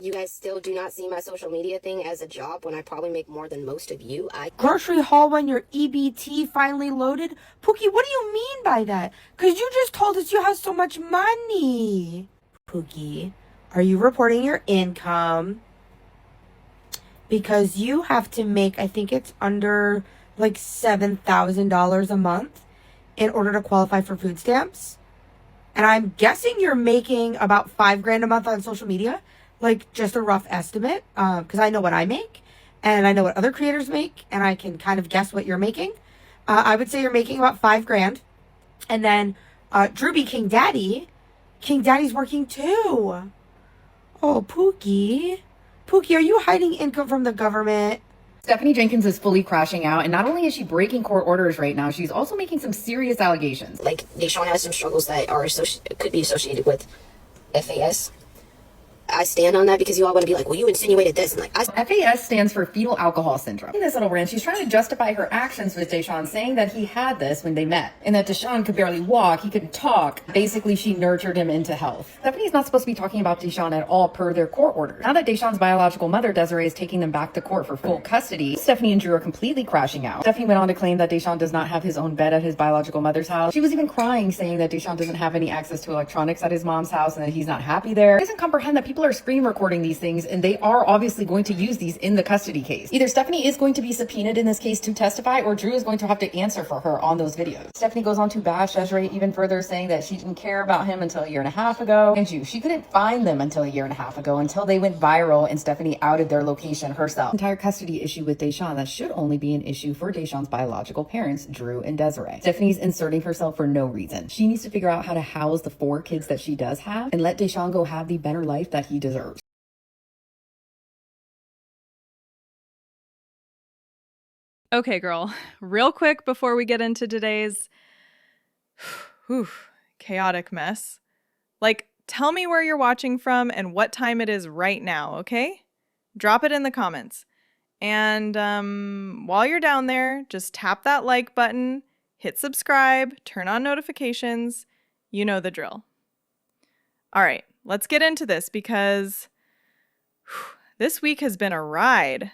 You guys still do not see my social media thing as a job when I probably make more than most of you. Grocery haul when your EBT finally loaded? Pookie, what do you mean by that? Because you just told us you have so much money. Pookie, are you reporting your income? Because you have to make, I think it's under like $7,000 a month in order to qualify for food stamps. And I'm guessing you're making about $5,000 a month on social media. Like just a rough estimate. Because I know what I make. And I know what other creators make. And I can kind of guess what you're making. I would say you're making about $5,000. And then Drewby King Daddy's working too. Oh, Pookie. Pookie, are you hiding income from the government? Stephanie Jenkins is fully crashing out, and not only is she breaking court orders right now, she's also making some serious allegations. Like, Deshawn has some struggles that are could be associated with FAS. I stand on that because you all want to be like, well, you insinuated this. And like, FAS stands for fetal alcohol syndrome. In this little rant, she's trying to justify her actions with Deshawn, saying that he had this when they met, and that Deshawn could barely walk, he couldn't talk. Basically, she nurtured him into health. Stephanie's not supposed to be talking about Deshawn at all per their court orders. Now that Deshawn's biological mother, Desiree, is taking them back to court for full custody, Stephanie and Drew are completely crashing out. Stephanie went on to claim that Deshawn does not have his own bed at his biological mother's house. She was even crying, saying that Deshawn doesn't have any access to electronics at his mom's house and that he's not happy there. She doesn't comprehend that people are screen recording these things, and they are obviously going to use these in the custody case. Either Stephanie is going to be subpoenaed in this case to testify, or Drew is going to have to answer for her on those videos. Stephanie goes on to bash Desiree even further, saying that she didn't care about him until a year and a half ago. And she couldn't find them until a year and a half ago, until they went viral and Stephanie outed their location herself. Entire custody issue with Deshawn that should only be an issue for Deshawn's biological parents, Drew and Desiree. Stephanie's inserting herself for no reason. She needs to figure out how to house the 4 kids that she does have and let Deshawn go have the better life that he deserves. Okay, girl, real quick before we get into today's chaotic mess. Like, tell me where you're watching from and what time it is right now, okay? Drop it in the comments. And while you're down there, just tap that like button, hit subscribe, turn on notifications. You know the drill. All right, let's get into this because this week has been a ride.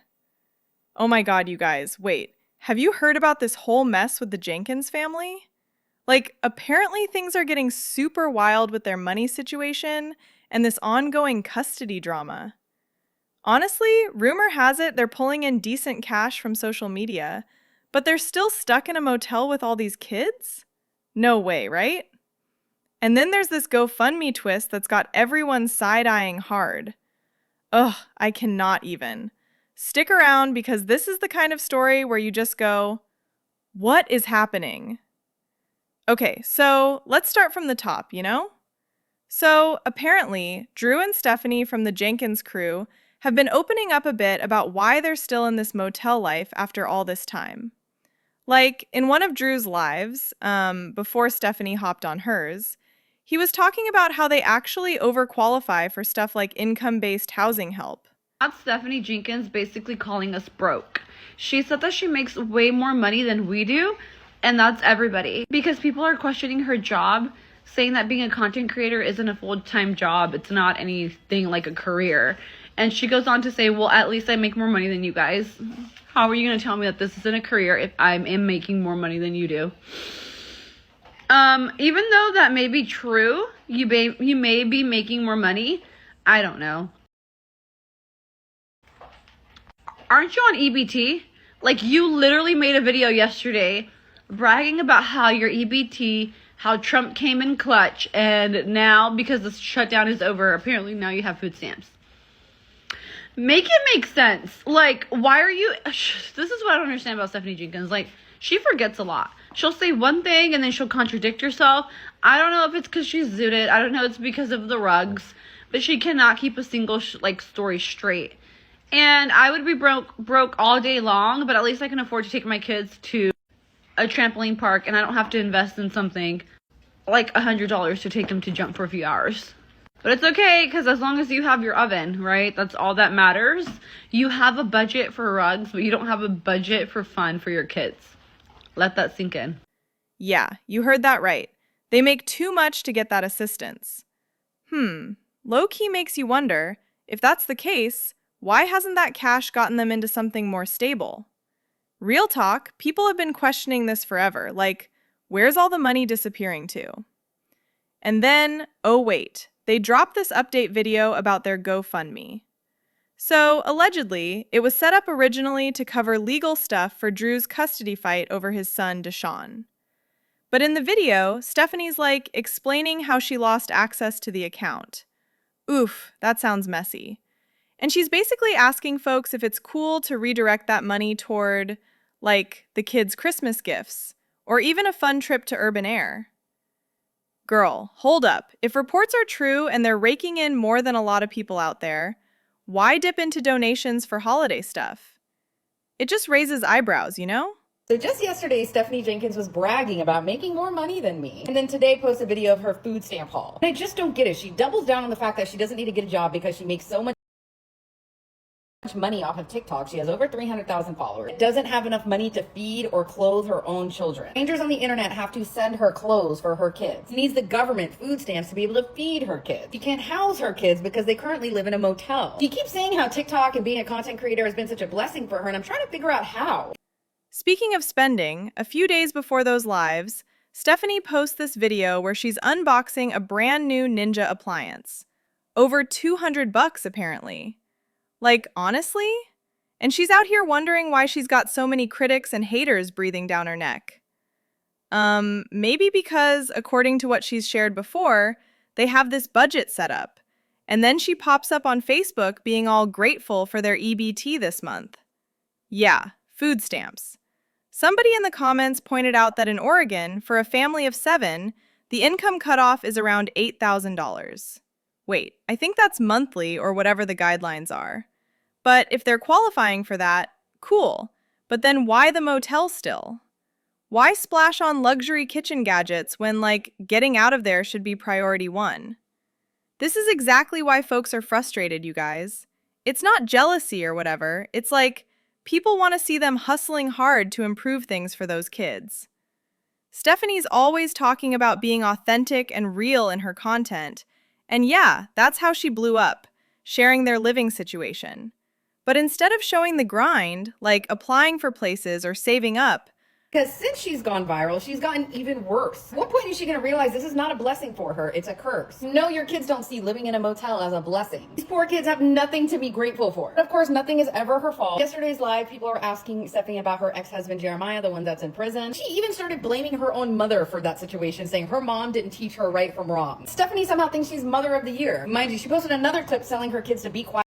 Oh my God, you guys, wait. Have you heard about this whole mess with the Jenkins family? Like, apparently things are getting super wild with their money situation and this ongoing custody drama. Honestly, rumor has it they're pulling in decent cash from social media, but they're still stuck in a motel with all these kids? No way, right? And then there's this GoFundMe twist that's got everyone side-eyeing hard. Ugh, I cannot even. Stick around because this is the kind of story where you just go, what is happening? Okay, so let's start from the top, you know? So apparently, Drew and Stephanie from the Jenkins crew have been opening up a bit about why they're still in this motel life after all this time. Like, in one of Drew's lives, before Stephanie hopped on hers, he was talking about how they actually overqualify for stuff like income-based housing help. That's Stephanie Jenkins basically calling us broke. She said that she makes way more money than we do, and that's everybody. Because people are questioning her job, saying that being a content creator isn't a full-time job. It's not anything like a career. And she goes on to say, well, at least I make more money than you guys. How are you going to tell me that this isn't a career if I am making more money than you do? Even though that may be true, you may be making more money. I don't know. Aren't you on EBT? Like, you literally made a video yesterday bragging about how your EBT, how Trump came in clutch, and now, because the shutdown is over, apparently now you have food stamps. Make it make sense. Like, why are you... This is what I don't understand about Stephanie Jenkins. Like, she forgets a lot. She'll say one thing, and then she'll contradict herself. I don't know if it's because she's zooted. I don't know if it's because of the rugs. But she cannot keep a single, story straight. And I would be broke all day long, but at least I can afford to take my kids to a trampoline park, and I don't have to invest in something like $100 to take them to jump for a few hours. But it's okay, because as long as you have your oven, right? That's all that matters. You have a budget for rugs, but you don't have a budget for fun for your kids. Let that sink in. Yeah, you heard that right. They make too much to get that assistance. Low-key makes you wonder, If that's the case, why hasn't that cash gotten them into something more stable? Real talk, people have been questioning this forever, like, where's all the money disappearing to? And then, oh wait, they dropped this update video about their GoFundMe. So, allegedly, it was set up originally to cover legal stuff for Drew's custody fight over his son, Deshawn. But in the video, Stephanie's like explaining how she lost access to the account. Oof, that sounds messy. And she's basically asking folks if it's cool to redirect that money toward, like, the kids' Christmas gifts, or even a fun trip to urban air. Girl, hold up. If reports are true and they're raking in more than a lot of people out there, why dip into donations for holiday stuff? It just raises eyebrows, you know? So just yesterday, Stephanie Jenkins was bragging about making more money than me. And then today posted a video of her food stamp haul. And I just don't get it. She doubles down on the fact that she doesn't need to get a job because she makes so much money off of TikTok. She has over 300,000 followers. Doesn't have enough money to feed or clothe her own children. Strangers on the internet have to send her clothes for her kids. She needs the government food stamps to be able to feed her kids. She can't house her kids because they currently live in a motel. She keeps saying how TikTok and being a content creator has been such a blessing for her, and I'm trying to figure out how. Speaking of spending, a few days before those lives, Stephanie posts this video where she's unboxing a brand new Ninja appliance. Over $200 apparently. Like, honestly? And she's out here wondering why she's got so many critics and haters breathing down her neck. Maybe because, according to what she's shared before, they have this budget set up. And then she pops up on Facebook being all grateful for their EBT this month. Yeah, food stamps. Somebody in the comments pointed out that in Oregon, for a family of 7, the income cutoff is around $8,000. Wait, I think that's monthly or whatever the guidelines are. But if they're qualifying for that, cool. But then why the motel still? Why splash on luxury kitchen gadgets when, like, getting out of there should be priority 1? This is exactly why folks are frustrated, you guys. It's not jealousy or whatever. It's like, people want to see them hustling hard to improve things for those kids. Stephanie's always talking about being authentic and real in her content. And yeah, that's how she blew up, sharing their living situation. But instead of showing the grind, like applying for places or saving up, because since she's gone viral, she's gotten even worse. At what point is she going to realize this is not a blessing for her? It's a curse. No, your kids don't see living in a motel as a blessing. These poor kids have nothing to be grateful for. Of course, nothing is ever her fault. Yesterday's live, people are asking Stephanie about her ex-husband, Jeremiah, the one that's in prison. She even started blaming her own mother for that situation, saying her mom didn't teach her right from wrong. Stephanie somehow thinks she's mother of the year. Mind you, she posted another clip telling her kids to be quiet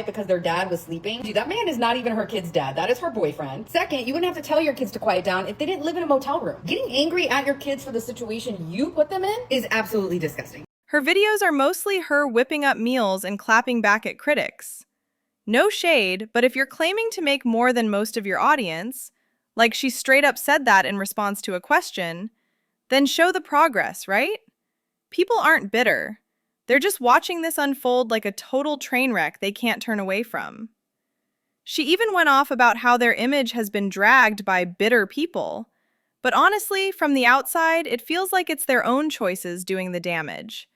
because their dad was sleeping. Dude, that man is not even her kid's dad. That is her boyfriend. Second, you wouldn't have to tell your kids to quiet down if they didn't live in a motel room. Getting angry at your kids for the situation you put them in is absolutely disgusting. her videos are mostly her whipping up meals and clapping back at critics. No shade, but if you're claiming to make more than most of your audience, like she straight up said that in response to a question, then show the progress, right? People aren't bitter. They're just watching this unfold like a total train wreck they can't turn away from. She even went off about how their image has been dragged by bitter people. But honestly, from the outside, it feels like it's their own choices doing the damage.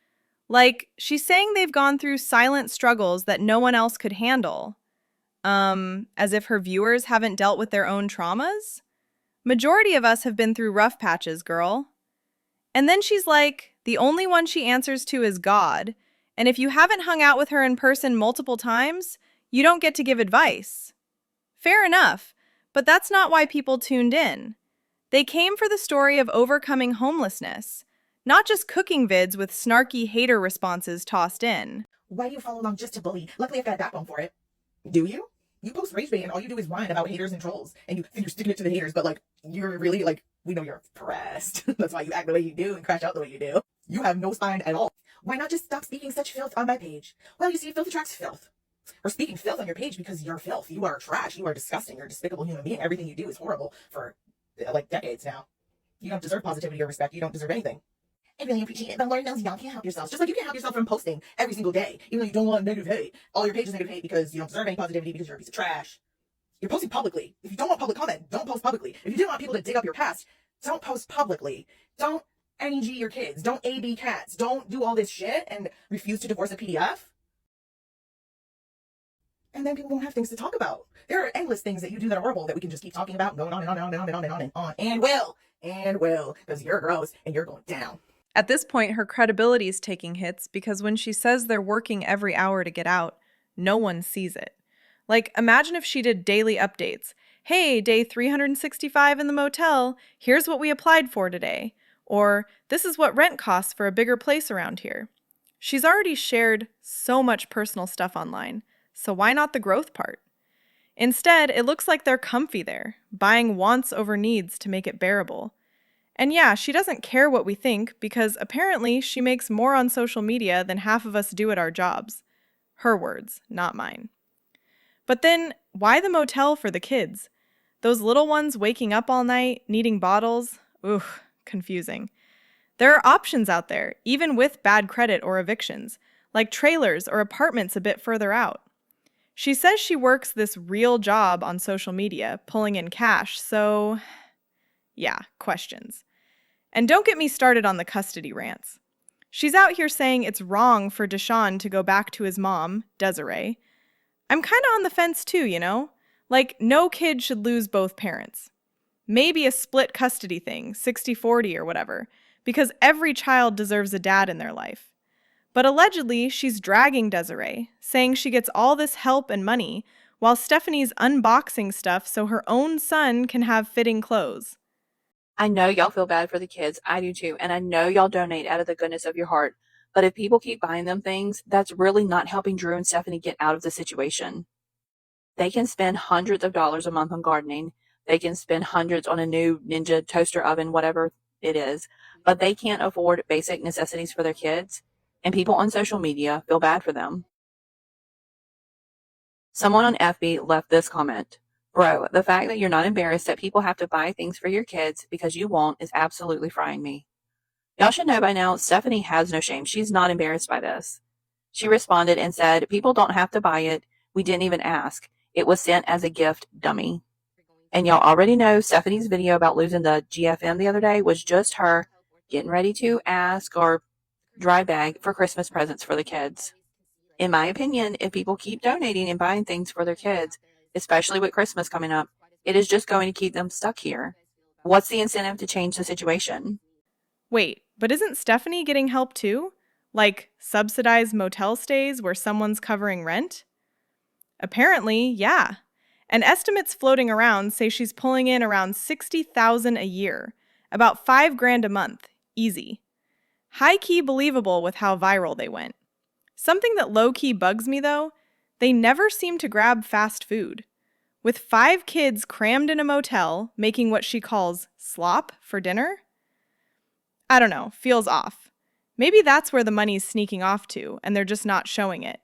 Like, she's saying they've gone through silent struggles that no one else could handle. As if her viewers haven't dealt with their own traumas? Majority of us have been through rough patches, girl. And then she's like, the only one she answers to is God, and if you haven't hung out with her in person multiple times, you don't get to give advice. Fair enough, but that's not why people tuned in. They came for the story of overcoming homelessness, not just cooking vids with snarky hater responses tossed in. Why do you follow along just to bully? Luckily, I've got a backbone for it. Do you? You post rage bait and all you do is whine about haters and trolls, and you think you're sticking it to the haters, but like, you're really like, we know you're pressed. That's why you act the way you do and crash out the way you do. You have no spine at all. Why not just stop speaking such filth on my page? Well, you see, filth attracts filth. Or speaking filth on your page because you're filth. You are trash. You are disgusting. You're a despicable human being. Everything you do is horrible for like decades now. You don't deserve positivity or respect. You don't deserve anything. I really appreciate it, but Lord knows y'all can't help yourselves. Just like you can't help yourself from posting every single day, even though you don't want negative hate. All your page is negative hate because you don't deserve any positivity because you're a piece of trash. You're posting publicly. If you don't want public comment, don't post publicly. If you didn't want people to dig up your past, don't post publicly. Don't NEG your kids. Don't AB cats. Don't do all this shit and refuse to divorce a PDF. And then people won't have things to talk about. There are endless things that you do that are horrible that we can just keep talking about and going on and on and on and on and on and on and will, because you're gross and you're going down. At this point, her credibility is taking hits because when she says they're working every hour to get out, no one sees it. Like, imagine if she did daily updates. Hey, day 365 in the motel. Here's what we applied for today. Or, this is what rent costs for a bigger place around here. She's already shared so much personal stuff online, so why not the growth part? Instead, it looks like they're comfy there, buying wants over needs to make it bearable. And yeah, she doesn't care what we think because apparently she makes more on social media than half of us do at our jobs. Her words, not mine. But then, why the motel for the kids? Those little ones waking up all night, needing bottles? Ooh, confusing. There are options out there, even with bad credit or evictions, like trailers or apartments a bit further out. She says she works this real job on social media, pulling in cash, so yeah, questions. And don't get me started on the custody rants. She's out here saying it's wrong for Deshawn to go back to his mom, Desiree. I'm kind of on the fence too, you know? Like, no kid should lose both parents. Maybe a split custody thing, 60-40 or whatever, because every child deserves a dad in their life. But allegedly, she's dragging Desiree, saying she gets all this help and money, while Stephanie's unboxing stuff so her own son can have fitting clothes. I know y'all feel bad for the kids. I do too. And I know y'all donate out of the goodness of your heart. But if people keep buying them things, that's really not helping Drew and Stephanie get out of the situation. They can spend hundreds of dollars a month on gardening. They can spend hundreds on a new Ninja toaster oven, whatever it is. But they can't afford basic necessities for their kids. And people on social media feel bad for them. Someone on FB left this comment. Bro, the fact that you're not embarrassed that people have to buy things for your kids because you won't is absolutely frying me. Y'all should know by now, Stephanie has no shame. She's not embarrassed by this. She responded and said, people don't have to buy it. We didn't even ask. It was sent as a gift, dummy. And y'all already know Stephanie's video about losing the GFM the other day was just her getting ready to ask or dry bag for Christmas presents for the kids. In my opinion, if people keep donating and buying things for their kids, especially with Christmas coming up, it is just going to keep them stuck here. What's the incentive to change the situation? Wait, but isn't Stephanie getting help too? Like subsidized motel stays where someone's covering rent? Apparently, yeah. And estimates floating around say she's pulling in around $60,000 a year, about $5,000 a month, easy. High-key believable with how viral they went. Something that low-key bugs me though, they never seem to grab fast food. With 5 kids crammed in a motel, making what she calls slop for dinner? I don't know, feels off. Maybe that's where the money's sneaking off to, and they're just not showing it.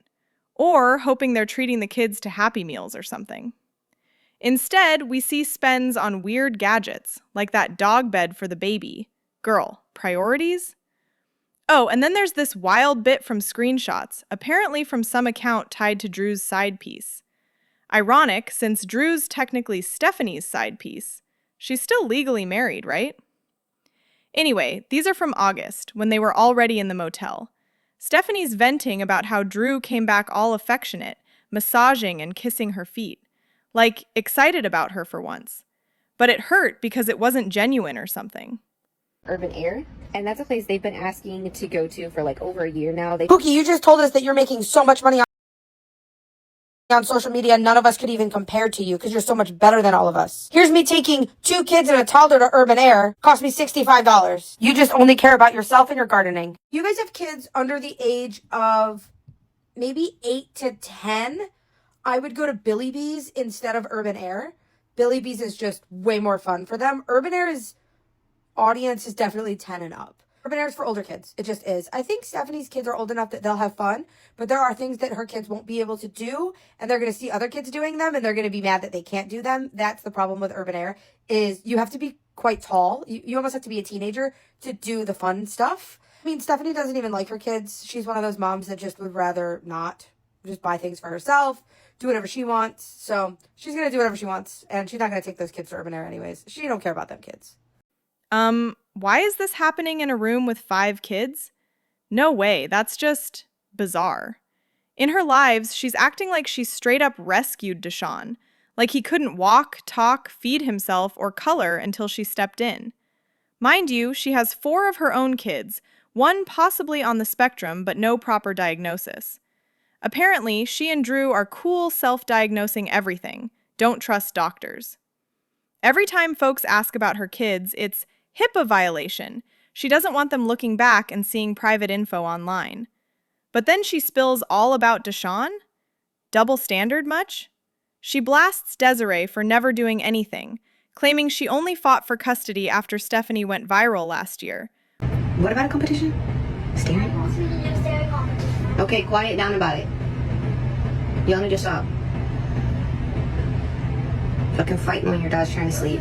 Or hoping they're treating the kids to Happy Meals or something. Instead, we see spends on weird gadgets, like that dog bed for the baby. Girl, priorities? Oh, and then there's this wild bit from screenshots, apparently from some account tied to Drew's side piece. Ironic, since Drew's technically Stephanie's side piece. She's still legally married, right? Anyway, these are from August, when they were already in the motel. Stephanie's venting about how Drew came back all affectionate, massaging and kissing her feet. Like, excited about her for once. But it hurt because it wasn't genuine or something. Urban Air, and that's a place they've been asking to go to for like over a year now. Pookie, you just told us that you're making so much money on social media, none of us could even compare to you because you're so much better than all of us. Here's me taking 2 kids and a toddler to Urban Air. Cost me $65. You just only care about yourself and your gardening. You guys have kids under the age of maybe 8 to 10. I would go to Billy Bees instead of Urban Air. Billy Bees is just way more fun for them. Urban Air's audience is definitely 10 and up. Urban Air is for older kids. It just is. I think Stephanie's kids are old enough that they'll have fun, but there are things that her kids won't be able to do, and they're going to see other kids doing them, and they're going to be mad that they can't do them. That's the problem with Urban Air, is you have to be quite tall. You almost have to be a teenager to do the fun stuff. I mean, Stephanie doesn't even like her kids. She's one of those moms that just would rather not just buy things for herself, do whatever she wants. So she's going to do whatever she wants, and she's not going to take those kids to Urban Air anyways. She don't care about them kids. Why is this happening in a room with 5 kids? No way, that's just bizarre. In her lives, she's acting like she straight up rescued Deshawn, like he couldn't walk, talk, feed himself, or color until she stepped in. Mind you, she has 4 of her own kids, one possibly on the spectrum but no proper diagnosis. Apparently, she and Drew are cool self-diagnosing everything. Don't trust doctors. Every time folks ask about her kids, it's HIPAA violation. She doesn't want them looking back and seeing private info online. But then she spills all about Deshawn? Double standard much? She blasts Desiree for never doing anything, claiming she only fought for custody after Stephanie went viral last year. What about a competition? Staring? Okay, quiet down about it. Y'all need to stop. Fucking fighting when your dad's trying to sleep.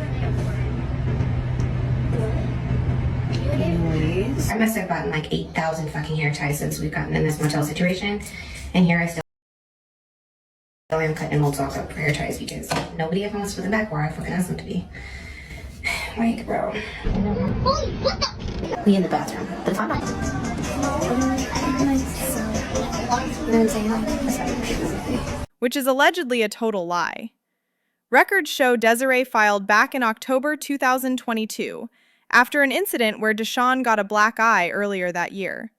Anyways, I must have gotten like 8,000 fucking hair ties since we've gotten in this motel situation. And here I still am cutting old socks up for hair ties because nobody ever wants to put them back where I fucking asked them to be. Like, bro. We in the bathroom. But if I'm not... Which is allegedly a total lie. Records show Desiree filed back in October 2022, after an incident where Deshawn got a black eye earlier that year.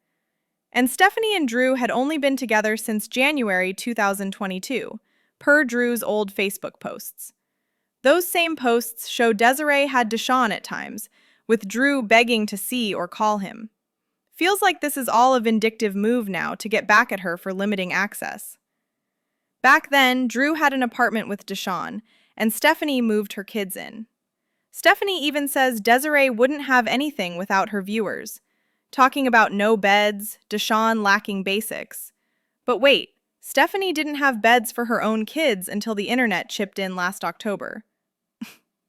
And Stephanie and Drew had only been together since January 2022, per Drew's old Facebook posts. Those same posts show Desiree had Deshawn at times, with Drew begging to see or call him. Feels like this is all a vindictive move now to get back at her for limiting access. Back then, Drew had an apartment with Deshawn, and Stephanie moved her kids in. Stephanie even says Desiree wouldn't have anything without her viewers, talking about no beds, Deshawn lacking basics. But wait, Stephanie didn't have beds for her own kids until the internet chipped in last October.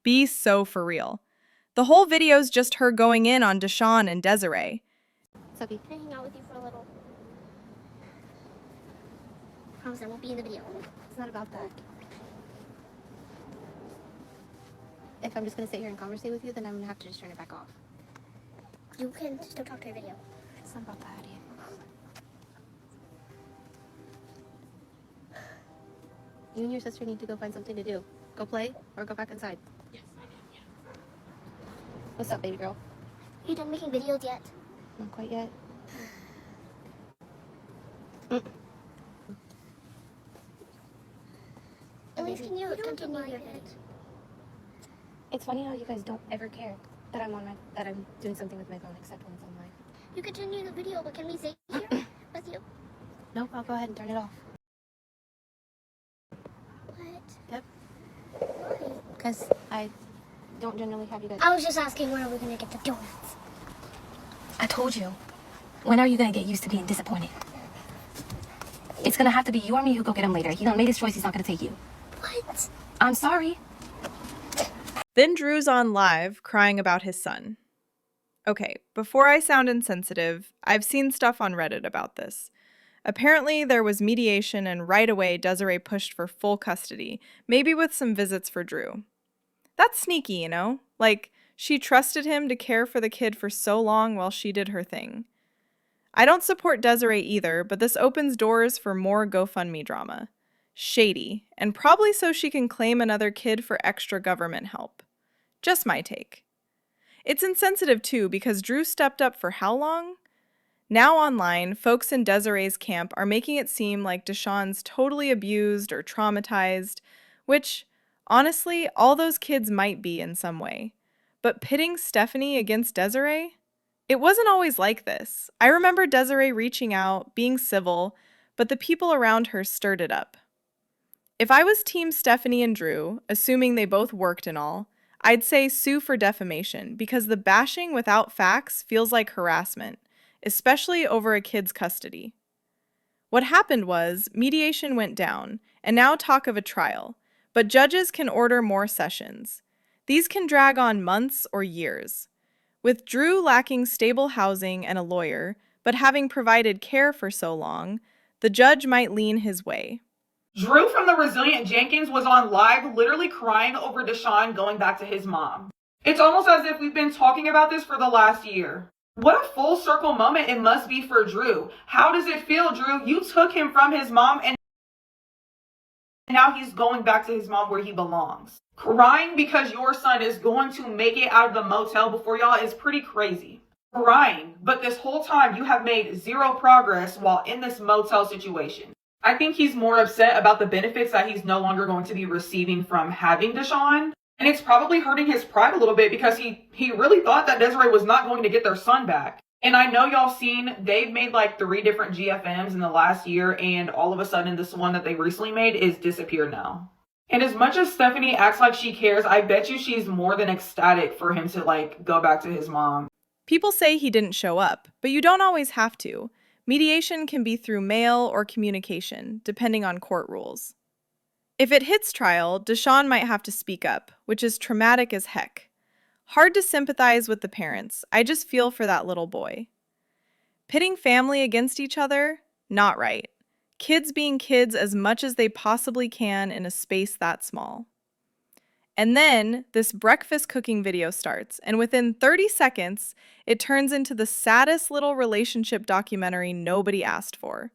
Be so for real. The whole video's just her going in on Deshawn and Desiree. Sophie, can I hang out with you for a little? Promise I won't be in the video. It's not about that. If I'm just gonna sit here and conversate with you, then I'm gonna have to just turn it back off. You can still talk to your video. It's not about that idea. You and your sister need to go find something to do. Go play or go back inside. Yes, I can, yeah. What's up, baby girl? Are you done making videos yet? Not quite yet. At least can you continue your vid? It's funny how you guys don't ever care that I'm doing something with my phone except when it's online. You continue the video, but can we stay here with you? Nope, I'll go ahead and turn it off. What? Yep. Why? Because I don't generally have you guys. I was just asking when are we gonna get the donuts? I told you. When are you gonna get used to being disappointed? It's gonna have to be you or me who go get him later. He done made his choice, he's not gonna take you. What? I'm sorry. Then Drew's on live crying about his son. Okay, before I sound insensitive, I've seen stuff on Reddit about this. Apparently there was mediation and right away Desiree pushed for full custody, maybe with some visits for Drew. That's sneaky, you know? Like, she trusted him to care for the kid for so long while she did her thing. I don't support Desiree either, but this opens doors for more GoFundMe drama. Shady, and probably so she can claim another kid for extra government help. Just my take. It's insensitive too because Drew stepped up for how long? Now online, folks in Desiree's camp are making it seem like Deshawn's totally abused or traumatized, which, honestly, all those kids might be in some way. But pitting Stephanie against Desiree? It wasn't always like this. I remember Desiree reaching out, being civil, but the people around her stirred it up. If I was Team Stephanie and Drew, assuming they both worked and all, I'd say sue for defamation because the bashing without facts feels like harassment, especially over a kid's custody. What happened was mediation went down, and now talk of a trial, but judges can order more sessions. These can drag on months or years. With Drew lacking stable housing and a lawyer, but having provided care for so long, the judge might lean his way. Drew from the Resilient Jenkins was on live literally crying over Deshawn going back to his mom. It's almost as if we've been talking about this for the last year. What a full circle moment it must be for Drew. How does it feel, Drew? You took him from his mom and now he's going back to his mom where he belongs. Crying because your son is going to make it out of the motel before y'all is pretty crazy. Crying, but this whole time you have made zero progress while in this motel situation. I think he's more upset about the benefits that he's no longer going to be receiving from having Deshawn. And it's probably hurting his pride a little bit because he really thought that Desiree was not going to get their son back. And I know y'all seen, they've made like 3 different GFMs in the last year, and all of a sudden this one that they recently made is disappeared now. And as much as Stephanie acts like she cares, I bet you she's more than ecstatic for him to like go back to his mom. People say he didn't show up, but you don't always have to. Mediation can be through mail or communication, depending on court rules. If it hits trial, Deshawn might have to speak up, which is traumatic as heck. Hard to sympathize with the parents. I just feel for that little boy. Pitting family against each other? Not right. Kids being kids as much as they possibly can in a space that small. And then this breakfast cooking video starts, and within 30 seconds, it turns into the saddest little relationship documentary nobody asked for.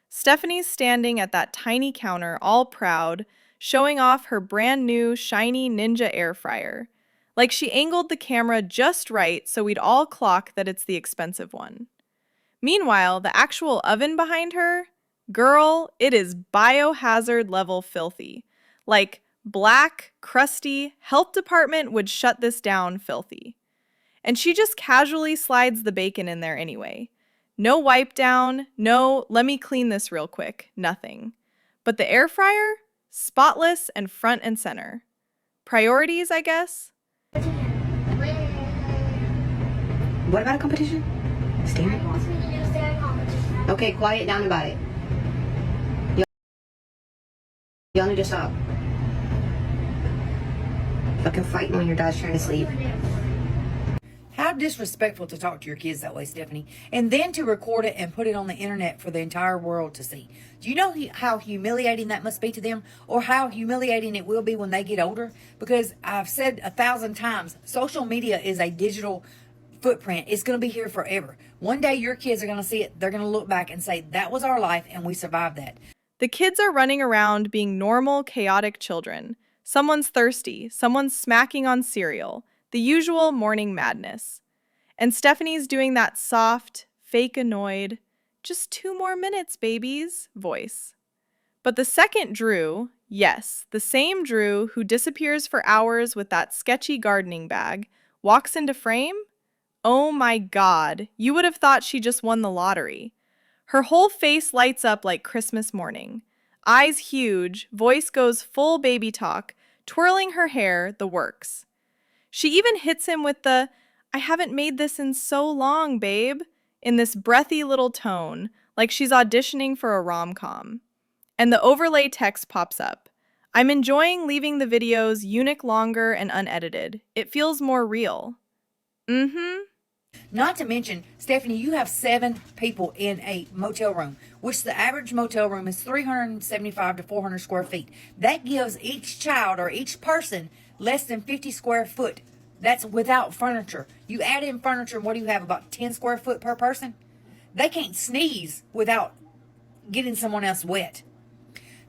Stephanie's standing at that tiny counter, all proud, showing off her brand new, shiny Ninja air fryer. Like she angled the camera just right so we'd all clock that it's the expensive one. Meanwhile, the actual oven behind her? Girl, it is biohazard level filthy. Like, black, crusty, health department would shut this down filthy. And she just casually slides the bacon in there anyway. No wipe down, no let me clean this real quick, nothing. But the air fryer? Spotless and front and center. Priorities, I guess? What about a competition? Staring? Okay, quiet down about it. Y'all need to stop. Fucking fighting when your dad's trying to sleep. How disrespectful to talk to your kids that way, Stephanie. And then to record it and put it on the internet for the entire world to see. Do you know how humiliating that must be to them? Or how humiliating it will be when they get older? Because I've said 1,000 times, social media is a digital footprint. It's going to be here forever. One day your kids are going to see it. They're going to look back and say, that was our life and we survived that. The kids are running around being normal, chaotic children. Someone's thirsty, someone's smacking on cereal, the usual morning madness. And Stephanie's doing that soft, fake annoyed, just 2 more minutes, babies, voice. But the second Drew, yes, the same Drew who disappears for hours with that sketchy gardening bag, walks into frame? Oh my God, you would have thought she just won the lottery. Her whole face lights up like Christmas morning. Eyes huge, voice goes full baby talk, twirling her hair, the works. She even hits him with the, I haven't made this in so long, babe, in this breathy little tone, like she's auditioning for a rom-com. And the overlay text pops up. I'm enjoying leaving the videos unique longer and unedited. It feels more real. Not to mention, Stephanie, you have 7 people in a motel room, which the average motel room is 375 to 400 square feet. That gives each child or each person less than 50 square foot. That's without furniture. You add in furniture, and what do you have, about 10 square foot per person? They can't sneeze without getting someone else wet.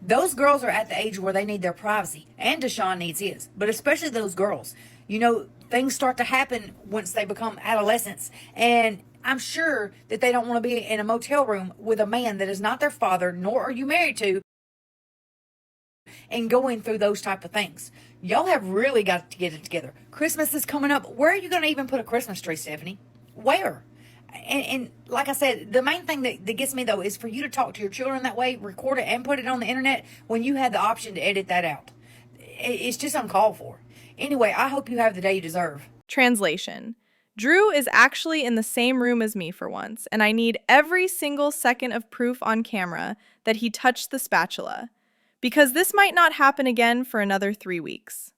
Those girls are at the age where they need their privacy, and Deshawn needs his, but especially those girls. You know, things start to happen once they become adolescents, and I'm sure that they don't want to be in a motel room with a man that is not their father, nor are you married to, and going through those type of things. Y'all have really got to get it together. Christmas is coming up. Where are you going to even put a Christmas tree, Stephanie? Where? And like I said, the main thing that gets me, though, is for you to talk to your children that way, record it, and put it on the internet when you had the option to edit that out. It's just uncalled for. Anyway, I hope you have the day you deserve. Translation. Drew is actually in the same room as me for once, and I need every single second of proof on camera that he touched the spatula, because this might not happen again for another 3 weeks.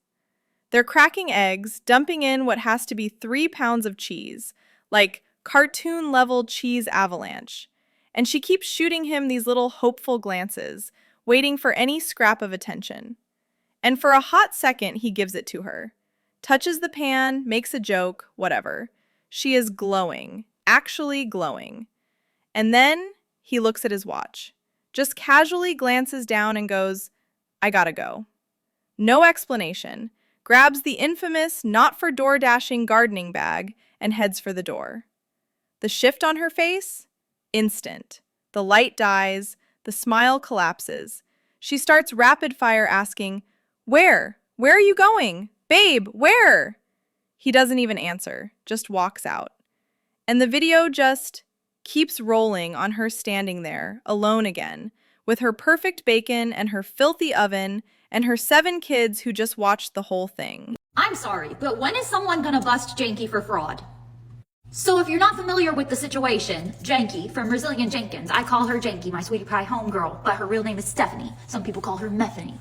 They're cracking eggs, dumping in what has to be 3 pounds of cheese, like cartoon-level cheese avalanche, and she keeps shooting him these little hopeful glances, waiting for any scrap of attention. And for a hot second, he gives it to her. Touches the pan, makes a joke, whatever. She is glowing. actually glowing. And then he looks at his watch, just casually glances down and goes, I gotta go. No explanation, grabs the infamous not for door dashing gardening bag and heads for the door. The shift on her face? Instant. The light dies, the smile collapses. She starts rapid fire asking, Where? Where are you going? Babe, where? He doesn't even answer, just walks out. And the video just keeps rolling on her standing there, alone again, with her perfect bacon and her filthy oven and her 7 kids who just watched the whole thing. I'm sorry, but when is someone gonna bust Janky for fraud? So if you're not familiar with the situation, Janky from Brazilian Jenkins, I call her Janky, my sweetie pie homegirl, but her real name is Stephanie. Some people call her Methany.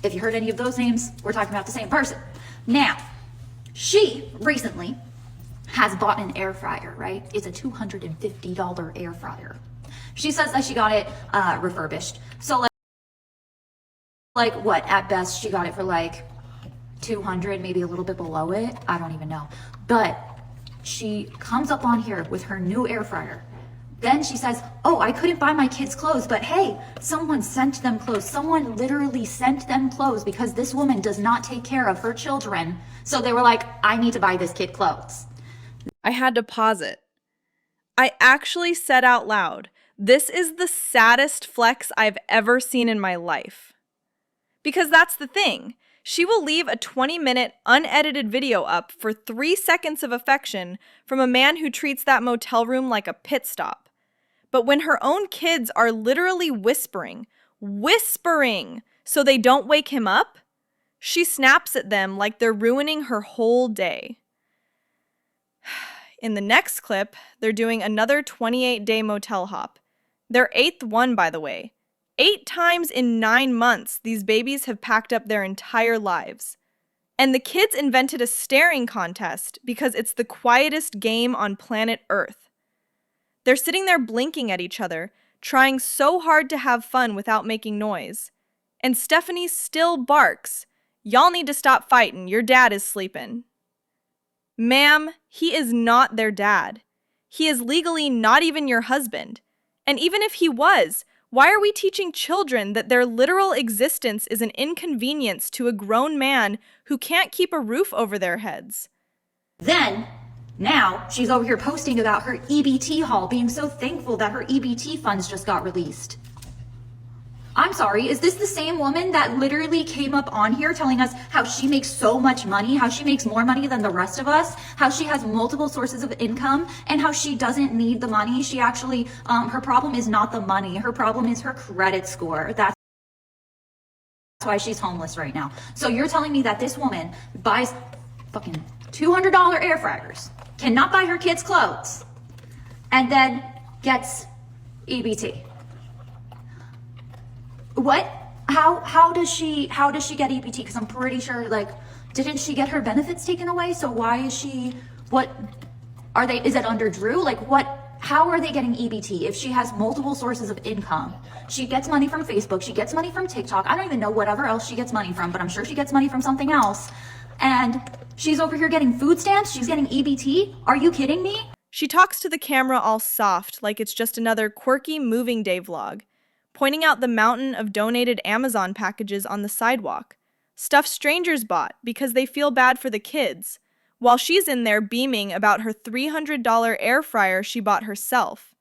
If you heard any of those names, we're talking about the same person. Now, she recently has bought an air fryer, right? It's a $250 air fryer. She says that she got it refurbished. So like what? At best, she got it for like 200, maybe a little bit below it. I don't even know. But she comes up on here with her new air fryer. Then she says, oh, I couldn't buy my kids clothes, but hey, someone sent them clothes. Someone literally sent them clothes because this woman does not take care of her children. So they were like, I need to buy this kid clothes. I had to pause it. I actually said out loud, this is the saddest flex I've ever seen in my life. Because that's the thing. She will leave a 20-minute unedited video up for 3 seconds of affection from a man who treats that motel room like a pit stop. But when her own kids are literally whispering, so they don't wake him up, she snaps at them like they're ruining her whole day. In the next clip, they're doing another 28-day motel hop. Their 8th one, by the way. 8 times in 9 months, these babies have packed up their entire lives. And the kids invented a staring contest because it's the quietest game on planet Earth. They're sitting there blinking at each other, trying so hard to have fun without making noise. And Stephanie still barks, y'all need to stop fighting, your dad is sleeping. Ma'am, he is not their dad. He is legally not even your husband. And even if he was, why are we teaching children that their literal existence is an inconvenience to a grown man who can't keep a roof over their heads? Then, now, she's over here posting about her EBT haul, being so thankful that her EBT funds just got released. I'm sorry, is this the same woman that literally came up on here telling us how she makes so much money, how she makes more money than the rest of us, how she has multiple sources of income, and how she doesn't need the money? She actually, her problem is not the money. Her problem is her credit score. That's why she's homeless right now. So you're telling me that this woman buys fucking $200 air fryers, cannot buy her kids clothes, and then gets EBT? What? How does she get EBT? Because I'm pretty sure, like, didn't she get her benefits taken away? So why is she, what are they, is it under Drew? Like, what, how are they getting EBT if she has multiple sources of income? She gets money from Facebook, she gets money from TikTok, I don't even know whatever else she gets money from, but I'm sure she gets money from something else. And she's over here getting food stamps, she's getting EBT? Are you kidding me? She talks to the camera all soft, like it's just another quirky moving day vlog, pointing out the mountain of donated Amazon packages on the sidewalk, stuff strangers bought because they feel bad for the kids, while she's in there beaming about her $300 air fryer she bought herself.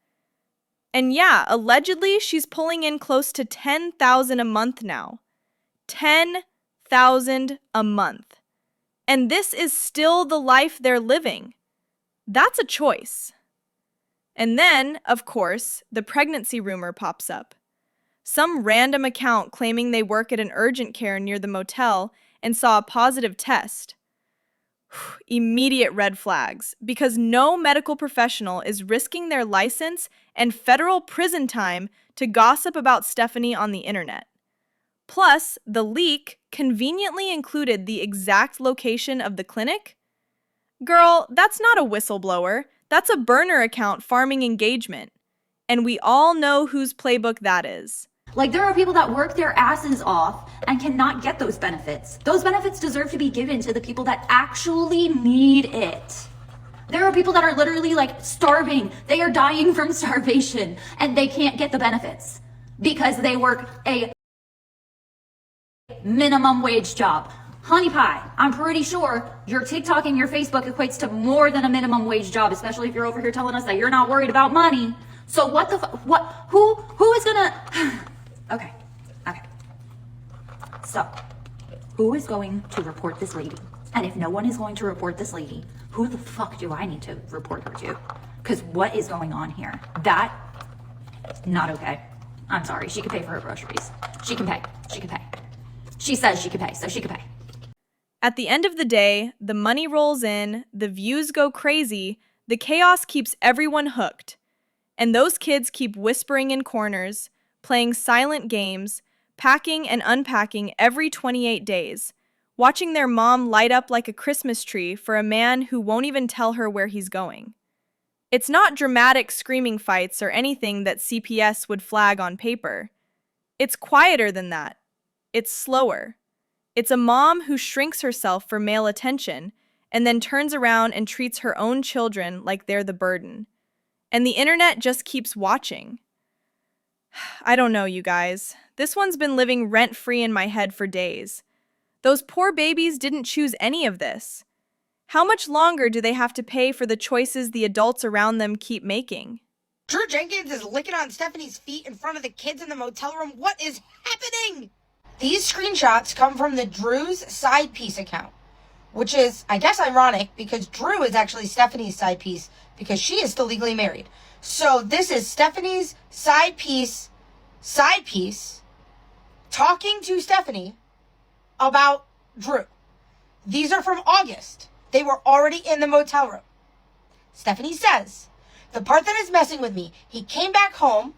And yeah, allegedly she's pulling in close to $10,000 a month now. $10,000 a month. And this is still the life they're living. That's a choice. And then, of course, the pregnancy rumor pops up. Some random account claiming they work at an urgent care near the motel and saw a positive test. Immediate red flags, because no medical professional is risking their license and federal prison time to gossip about Stephanie on the internet. Plus, the leak conveniently included the exact location of the clinic. Girl, that's not a whistleblower. That's a burner account farming engagement. And we all know whose playbook that is. Like, there are people that work their asses off and cannot get those benefits. Those benefits deserve to be given to the people that actually need it. There are people that are literally like starving. They are dying from starvation and they can't get the benefits because they work a minimum wage job. Honey pie, I'm pretty sure your TikTok and your Facebook equates to more than a minimum wage job, especially if you're over here telling us that you're not worried about money. So what the who is gonna okay. So who is going to report this lady? And if no one is going to report this lady, who the fuck do I need to report her to? Because what is going on here? That, not okay. I'm sorry, she can pay for her groceries. She can pay. She says she can pay, so she can pay. At the end of the day, the money rolls in, the views go crazy, the chaos keeps everyone hooked. And those kids keep whispering in corners, playing silent games, packing and unpacking every 28 days, watching their mom light up like a Christmas tree for a man who won't even tell her where he's going. It's not dramatic screaming fights or anything that CPS would flag on paper. It's quieter than that. It's slower. It's a mom who shrinks herself for male attention and then turns around and treats her own children like they're the burden. And the internet just keeps watching. I don't know, you guys. This one's been living rent-free in my head for days. Those poor babies didn't choose any of this. How much longer do they have to pay for the choices the adults around them keep making? Drew Jenkins is licking on Stephanie's feet in front of the kids in the motel room. What is happening? These screenshots come from the Drew's side piece account, which is, I guess, ironic because Drew is actually Stephanie's side piece because she is still legally married. So this is Stephanie's side piece, talking to Stephanie about Drew. These are from August. They were already in the motel room. Stephanie says, the part that is messing with me, he came back home,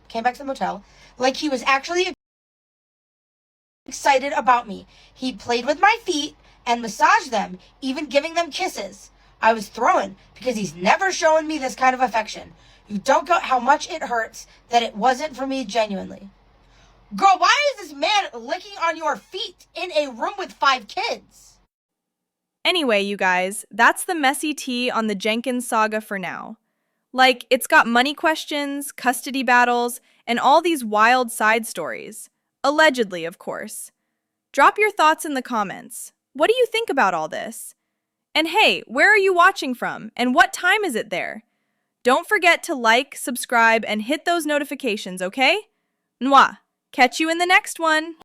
came back to the motel, like he was actually excited about me. He played with my feet and massaged them, even giving them kisses. I was thrown because he's never shown me this kind of affection. You don't get how much it hurts that it wasn't for me genuinely. Girl, why is this man licking on your feet in a room with 5 kids? Anyway, you guys, that's the messy tea on the Jenkins saga for now. Like, it's got money questions, custody battles, and all these wild side stories. Allegedly, of course. Drop your thoughts in the comments. What do you think about all this? And hey, where are you watching from? And what time is it there? Don't forget to like, subscribe, and hit those notifications, okay? Mwah! Catch you in the next one!